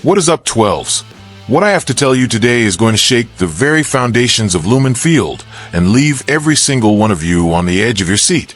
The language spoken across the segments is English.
What is up, 12s? What I have to tell you today is going to shake the very foundations of Lumen Field and leave every single one of you on the edge of your seat.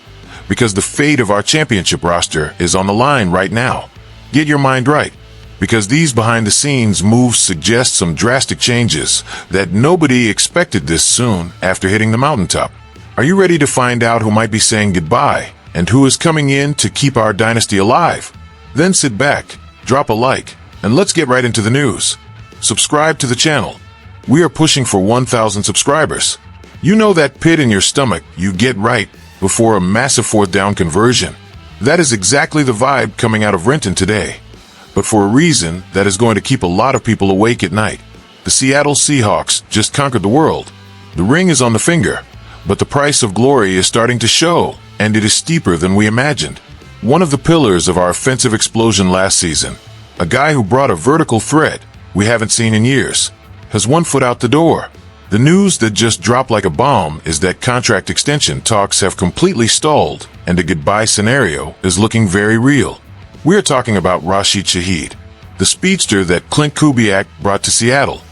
Because the fate of our championship roster is on the line right now. Get your mind right, because these behind-the-scenes moves suggest some drastic changes that nobody expected this soon after hitting the mountaintop. Are you ready to find out who might be saying goodbye and who is coming in to keep our dynasty alive? Then sit back, drop a like, and let's get right into the news. Subscribe to the channel. We are pushing for 1,000 subscribers. You know that pit in your stomach you get right before a massive fourth down conversion. That is exactly the vibe coming out of Renton today. But for a reason that is going to keep a lot of people awake at night. The Seattle Seahawks just conquered the world. The ring is on the finger, but the price of glory is starting to show, and it is steeper than we imagined. One of the pillars of our offensive explosion last season, a guy who brought a vertical threat we haven't seen in years, has one foot out the door. The news that just dropped like a bomb is that contract extension talks have completely stalled and a goodbye scenario is looking very real. We are talking about Rashid Shaheed, the speedster that Clint Kubiak brought to Seattle,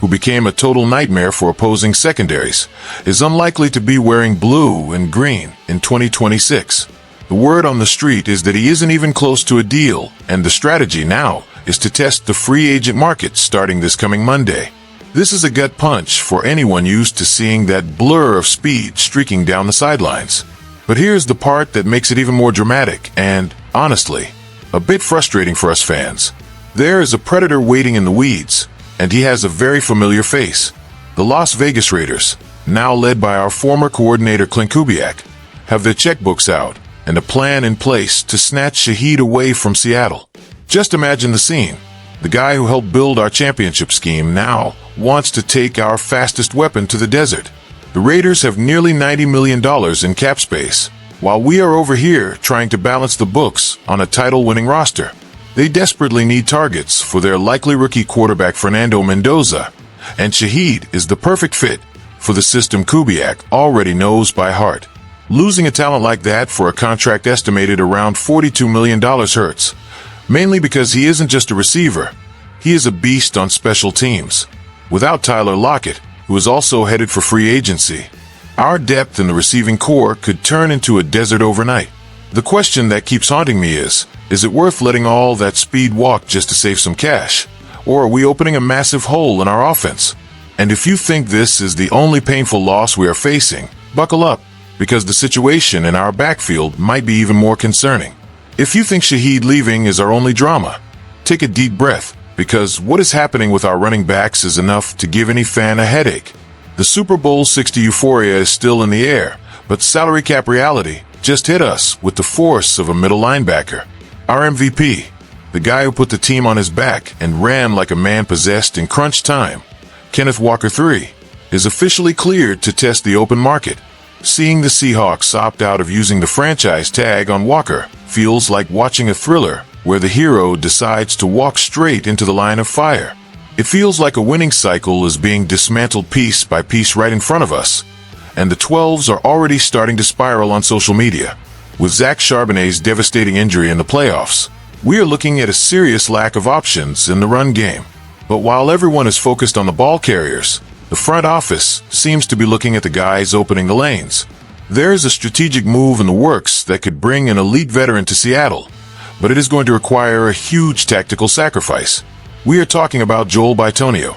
who became a total nightmare for opposing secondaries, is unlikely to be wearing blue and green in 2026. The word on the street is that he isn't even close to a deal, and the strategy now is to test the free agent market starting this coming Monday. This is a gut punch for anyone used to seeing that blur of speed streaking down the sidelines. But here's the part that makes it even more dramatic and, honestly, a bit frustrating for us fans. There is a predator waiting in the weeds, and he has a very familiar face. The Las Vegas Raiders, now led by our former coordinator Clint Kubiak, have their checkbooks out and a plan in place to snatch Shaheed away from Seattle. Just imagine the scene. The guy who helped build our championship scheme now wants to take our fastest weapon to the desert. The Raiders have nearly $90 million in cap space, while we are over here trying to balance the books on a title-winning roster. They desperately need targets for their likely rookie quarterback Fernando Mendoza, and Shaheed is the perfect fit for the system Kubiak already knows by heart. Losing a talent like that for a contract estimated around $42 million hurts, mainly because he isn't just a receiver, he is a beast on special teams. Without Tyler Lockett, who is also headed for free agency, our depth in the receiving core could turn into a desert overnight. The question that keeps haunting me is it worth letting all that speed walk just to save some cash? Or are we opening a massive hole in our offense? And if you think this is the only painful loss we are facing, buckle up, because the situation in our backfield might be even more concerning. If you think Shaheed leaving is our only drama, take a deep breath, because what is happening with our running backs is enough to give any fan a headache. The Super Bowl 60 euphoria is still in the air, but salary cap reality just hit us with the force of a middle linebacker. Our MVP, the guy who put the team on his back and ran like a man possessed in crunch time, Kenneth Walker III, is officially cleared to test the open market. Seeing the Seahawks opt out of using the franchise tag on Walker feels like watching a thriller where the hero decides to walk straight into the line of fire. It feels like a winning cycle is being dismantled piece by piece right in front of us, and the 12s are already starting to spiral on social media. With Zach Charbonnet's devastating injury in the playoffs, we are looking at a serious lack of options in the run game. But while everyone is focused on the ball carriers, the front office seems to be looking at the guys opening the lanes. There is a strategic move in the works that could bring an elite veteran to Seattle, but it is going to require a huge tactical sacrifice. We are talking about Joel Bitonio,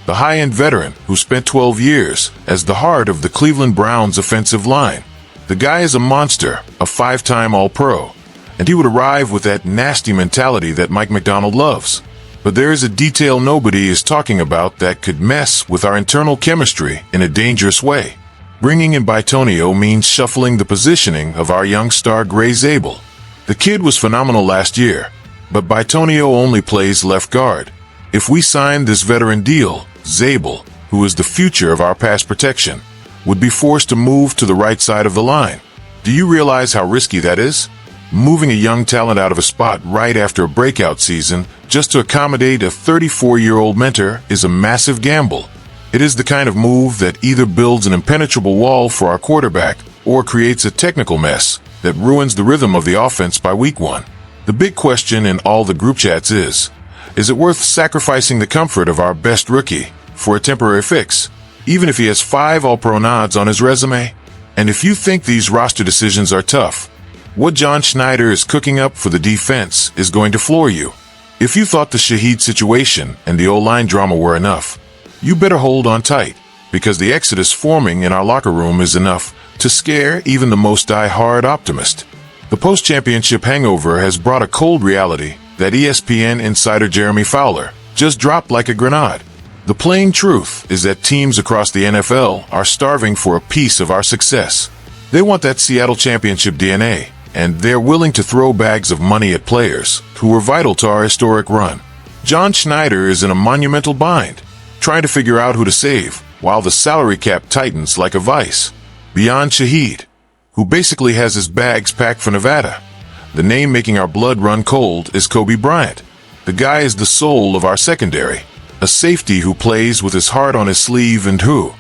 the high-end veteran who spent 12 years as the heart of the Cleveland Browns offensive line. The guy is a monster, a 5-time All-Pro, and he would arrive with that nasty mentality that Mike McDonald loves. But there is a detail nobody is talking about that could mess with our internal chemistry in a dangerous way. Bringing in Bitonio means shuffling the positioning of our young star Gray Zabel. The kid was phenomenal last year, but Bitonio only plays left guard. If we sign this veteran deal, Zabel, who is the future of our pass protection, would be forced to move to the right side of the line. Do you realize how risky that is? Moving a young talent out of a spot right after a breakout season just to accommodate a 34-year-old mentor is a massive gamble. It is the kind of move that either builds an impenetrable wall for our quarterback or creates a technical mess that ruins the rhythm of the offense by week 1. The big question in all the group chats is Is it worth sacrificing the comfort of our best rookie for a temporary fix, even if he has 5 All-Pro nods on his resume? And if you think these roster decisions are tough, what John Schneider is cooking up for the defense is going to floor you. If you thought the Shaheed situation and the O-line drama were enough, you better hold on tight, because the exodus forming in our locker room is enough to scare even the most die-hard optimist. The post-championship hangover has brought a cold reality that ESPN insider Jeremy Fowler just dropped like a grenade. The plain truth is that teams across the NFL are starving for a piece of our success. They want that Seattle championship DNA, and they're willing to throw bags of money at players who were vital to our historic run. John Schneider is in a monumental bind, trying to figure out who to save, while the salary cap tightens like a vice. Beyond Shaheed, who basically has his bags packed for Nevada, the name making our blood run cold is Kobe Bryant. The guy is the soul of our secondary, a safety who plays with his heart on his sleeve and who,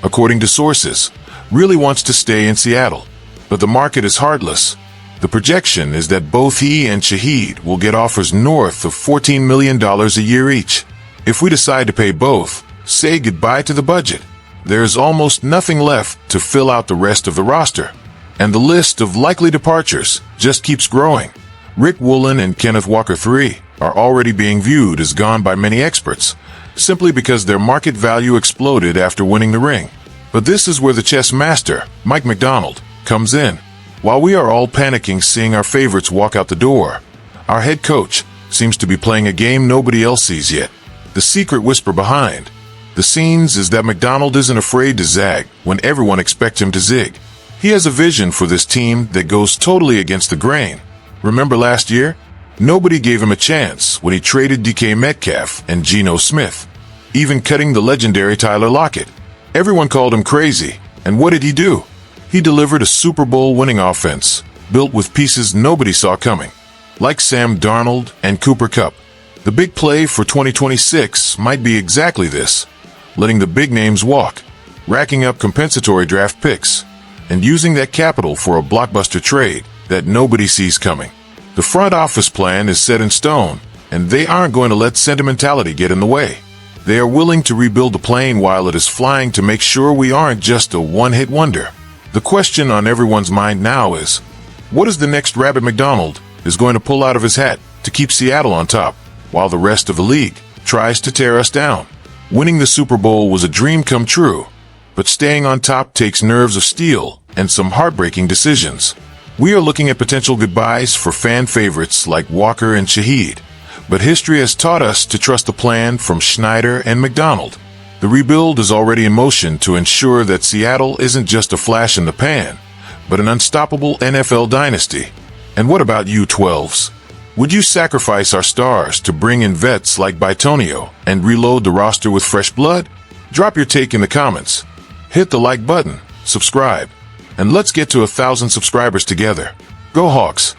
according to sources, really wants to stay in Seattle. But the market is heartless. The projection is that both he and Shaheed will get offers north of $14 million a year each. If we decide to pay both, say goodbye to the budget, there's almost nothing left to fill out the rest of the roster. And the list of likely departures just keeps growing. Rick Woolen and Kenneth Walker III are already being viewed as gone by many experts, simply because their market value exploded after winning the ring. But this is where the chess master, Mike McDonald, comes in. While we are all panicking seeing our favorites walk out the door, our head coach seems to be playing a game nobody else sees yet. The secret whisper behind the scenes is that McDonald isn't afraid to zag when everyone expects him to zig. He has a vision for this team that goes totally against the grain. Remember last year? Nobody gave him a chance when he traded DK Metcalf and Geno Smith, even cutting the legendary Tyler Lockett. Everyone called him crazy, and what did he do? He delivered a Super Bowl winning offense, built with pieces nobody saw coming, like Sam Darnold and Cooper Kupp. The big play for 2026 might be exactly this, letting the big names walk, racking up compensatory draft picks, and using that capital for a blockbuster trade that nobody sees coming. The front office plan is set in stone, and they aren't going to let sentimentality get in the way. They are willing to rebuild the plane while it is flying to make sure we aren't just a one-hit wonder. The question on everyone's mind now is, what is the next rabbit McDonald is going to pull out of his hat to keep Seattle on top, while the rest of the league tries to tear us down? Winning the Super Bowl was a dream come true, but staying on top takes nerves of steel and some heartbreaking decisions. We are looking at potential goodbyes for fan favorites like Walker and Shaheed, but history has taught us to trust the plan from Schneider and McDonald. The rebuild is already in motion to ensure that Seattle isn't just a flash in the pan, but an unstoppable NFL dynasty. And what about you 12s? Would you sacrifice our stars to bring in vets like Bitonio and reload the roster with fresh blood? Drop your take in the comments. Hit the like button, subscribe, and let's get to 1,000 subscribers together. Go Hawks!